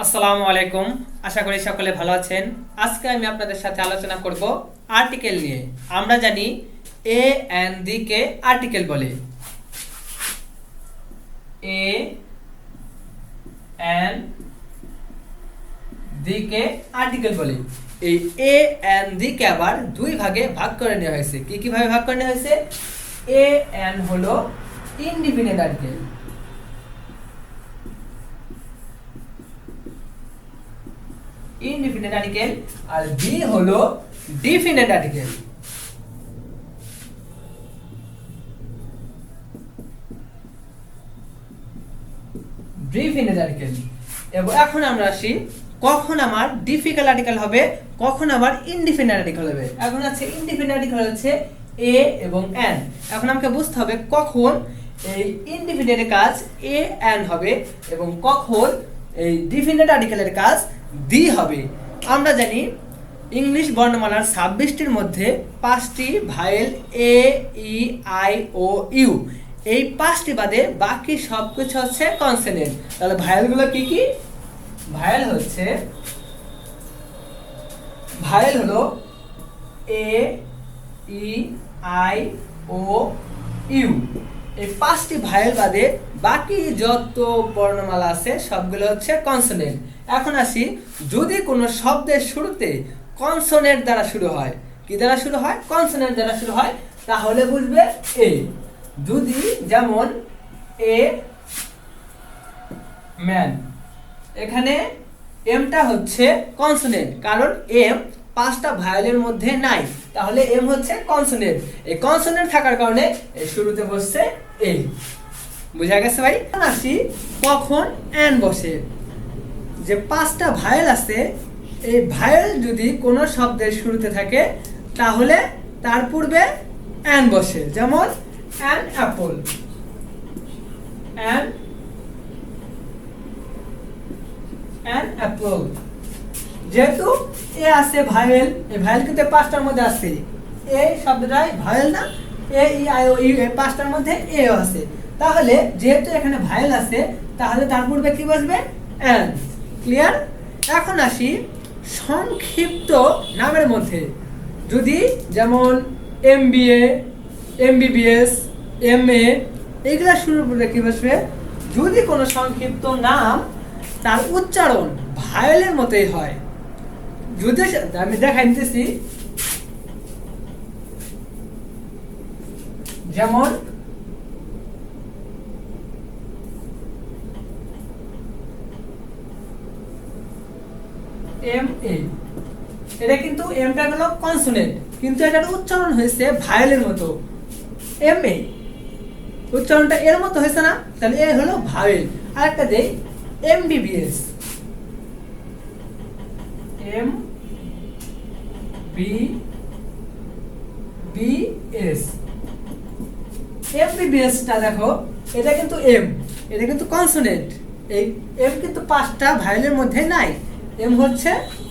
আসসালামু আলাইকুম। আশা করি সকলে ভালো আছেন। আজকে আমি আপনাদের সাথে আলোচনা করব আর্টিকেল নিয়ে। আমরা জানি এ এন্ড দি কে আর্টিকেল বলে। এ এন্ড দি কে আর্টিকেল বলে। এই এ এন্ড দি কে আবার দুই ভাগে ভাগ করে নেওয়া হয়েছে। কি কি ভাবে ভাগ করে নেওয়া হয়েছে? এ এন্ড হলো ইন্ডিপেন্ডেন্ট আর্টিকেল, ইনডিফিনিট আর্টিকেল, আর বি হলো ডিফিনিট আর্টিকেল। Definite article. এবং এখন আমরা আসি কখন আমার ডিফিকাল্ট আর্টিকেল হবে, কখন আবার ইনডিফিনিট আর্টিকেল হবে। এখন আছে ইনডিফিনিট আর্টিকেল হচ্ছে এ এবং এন। এখন আমাকে বুঝতে হবে কখন এই ইনডিফিনিটের কাজ এ এন হবে এবং কখন এই ডিফিনিট আর্টিকেলের কাজ দি হবে। আমরা জানি ইংলিশ বর্ণমালার 26টির মধ্যে 5টি vowel A E I O U. এই 5টি বাদে বাকি সবকিছু হচ্ছে কনসোনেন্ট। তাহলে ভায়েলগুলো কি কি? ভায়েল হলো এ ই আই ও ইউ। এই 5টি ভায়েল বাদে বাকি যত বর্ণমালা আছে সবগুলো হচ্ছে কনসোনেন্ট। এখন আসি, যদি কোনো শব্দের শুরুতে কনসোনেন্ট দ্বারা শুরু হয়, কি দ্বারা শুরু হয়? কনসোনেন্ট দ্বারা শুরু হয়, তাহলে বুঝবে এ। যদি যেমন এ ম্যান, এখানে এমটা হচ্ছে কনসোনেন্ট, কারণ এম 5টা ভায়েলের মধ্যে নাই, তাহলে এম হচ্ছে কনসোনেন্ট। এই কনসোনেন্ট থাকার কারণে এই শুরুতে বসছে এ। বুঝা গেছে ভাই? আসি কখন এন বসে। যে 5টা ভায়েল আছে, এই ভায়েল যদি কোনো শব্দের শুরুতে থাকে তাহলে তার পূর্বে এন বসে। যেমন অ্যান অ্যাপল, অ্যান অ্যাপল। যেহেতু এ আছে ভায়েল, এই ভায়েল কিন্তু 5টার মধ্যে আছে। এই শব্দটাই ভায়েল না? এ ই আই ও ইউ, এই 5টার মধ্যে এ আছে। তাহলে যেহেতু এখানে ভায়েল আছে, তাহলে তার পূর্বে কি বসবে? এন। ক্লিয়ার? এখন আসি সংক্ষিপ্ত নামের মধ্যে। যদি যেমন এমবিএ, এমবিবিএস, এমএ, এইগুলা শুরুর পূর্বে কি বসবে? যদি কোনো সংক্ষিপ্ত নাম তার উচ্চারণ ভায়েলের মতোই হয়, যদি আমি দেখাই দিতেছি, যেমন এম এ, এটা কিন্তু এমটা হলো কনসোনেন্ট, কিন্তু এটার উচ্চারণ হয়েছে ভায়েলের মতো। এম এ উচ্চারণটা এর মতো হয়েছে না? তাহলে এ হলো ভায়েল। আরেকটা দেই, MBBS, M B B S. এমবিবিএসটা দেখো, এটা কিন্তু এম, এটা কিন্তু কনসোনেন্ট। এই এম কিন্তু 5টা ভায়েলের মধ্যে নাই, এম হচ্ছে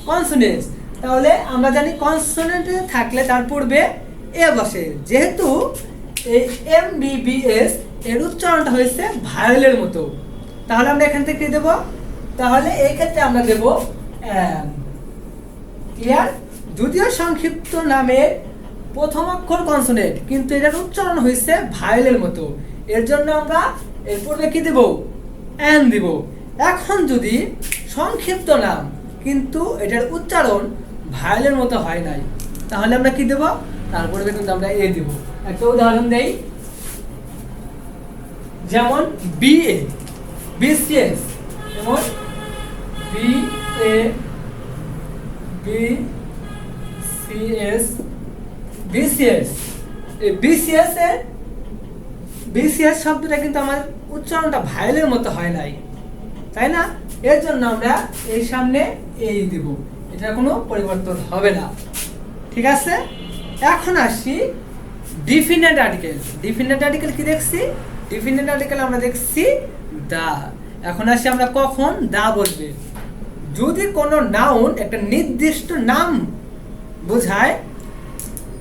কনসোনেন্ট। তাহলে আমরা জানি কনসোনেন্টে থাকলে তার পূর্বে এ বসে। যেহেতু এই এমবিবিএস এর উচ্চারণটা হয়েছে ভায়েলের মতো, তাহলে আমরা এখান থেকে দেব, তাহলে এই ক্ষেত্রে আমরা দেব এন। ক্লিয়ার? যদিও সংক্ষিপ্ত নামের প্রথম অক্ষর কনসোনেন্ট, কিন্তু এটার উচ্চারণ হয়েছে ভায়েলের মতো, এর জন্য আমরা এর পূর্বে কি দেব? এন দিব। এখন যদি সংক্ষিপ্ত নাম কিন্তু এটার উচ্চারণ ভায়েলের মতো হয় নাই, তাহলে আমরা কি দেব? তারপরে কিন্তু আমরা এ দেব। একটা উদাহরণ দেই, যেমন বিএ, বিসিএস, যেমন বিএ, বিসিএস, বিসিএস। এই বিসিএস এর বিসিএস শব্দটা কিন্তু আমার উচ্চারণটা ভায়েলের মতো হয় নাই, তাই না? এর জন্য আমরা এই সামনে এই দিব, এটা কোনো পরিবর্তন হবে না। ঠিক আছে? এখন আসি ডিফিনিট আর্টিকেল। ডিফিনিট আর্টিকেল কি দেখছি? ডিফিনিট আর্টিকেল আমরা দেখছি দা। এখন আসি আমরা কখন দা বসবে। যদি কোনো নাউন একটা নির্দিষ্ট নাম বোঝায়,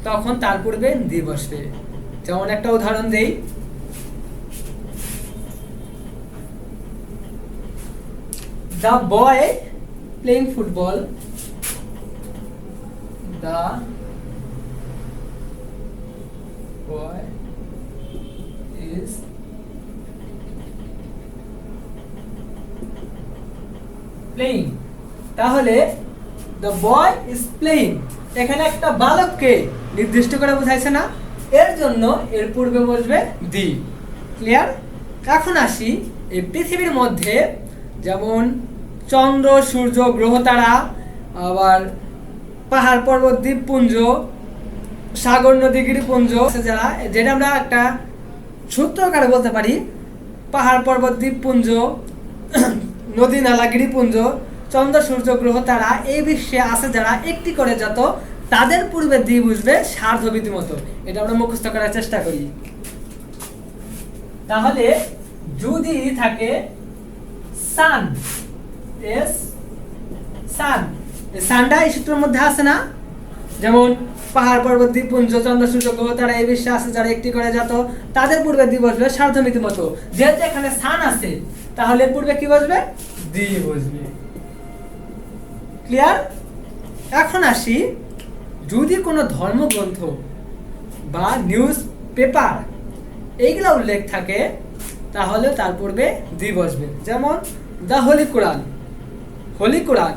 তখন তার পূর্বে দি বসবে। যেমন একটা উদাহরণ দেই, the boy playing football, the boy is playing. তাহলে দ্য বয় ইজ প্লেইং এখানে একটা বালককে নির্দিষ্ট করে বোঝাইছে না, এর জন্য এর পূর্বে বসবে দি। ক্লিয়ার? এখন আসি এই পৃথিবীর মধ্যে যেমন চন্দ্র, সূর্য, গ্রহ, তারা, আবার পাহাড়, পর্বত, দ্বীপপুঞ্জ, সাগর, নদী, গিরিপুঞ্জ, যারা যেটা আমরা একটা সূত্র আকারে বলতে পারি, পাহাড়, পর্বত, দ্বীপপুঞ্জ, নদী, নালা, গিরিপুঞ্জ, চন্দ্র, সূর্য, গ্রহ, তারা এই বিশ্বে আছে যারা একটি করে যত, তাদের পূর্বে দি বুঝবে সার্ধবিধি মতো। এটা আমরা মুখস্থ করার চেষ্টা করি। তাহলে যদি থাকে সান, এস সান, সানটা এই সূত্রের মধ্যে আছে না, যেমন পাহাড়, পর্বত, দ্বীপপুঞ্জ, চন্দ্র, সূর্য, গ্রহ, তারা এই বিশ্বে আছে যারা একটি করে যত, তাদের পূর্বে দি বসবে সার্ধমিতি মতো। যেহেতু এখানে সান আছে তাহলে পূর্বে কি বসবে? দি বসবে। ক্লিয়ার? এখন আসি, যদি কোনো ধর্মগ্রন্থ বা নিউজ পেপার এইগুলা উল্লেখ থাকে তাহলে তার পূর্বে দি বসবে। যেমন দ্য হোলি কোরআন, হোলি কোরআন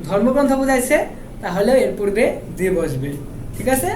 ধর্মগ্রন্থ বোঝাইছে, তাহলে এর পূর্বে দি বসবে। ঠিক আছে?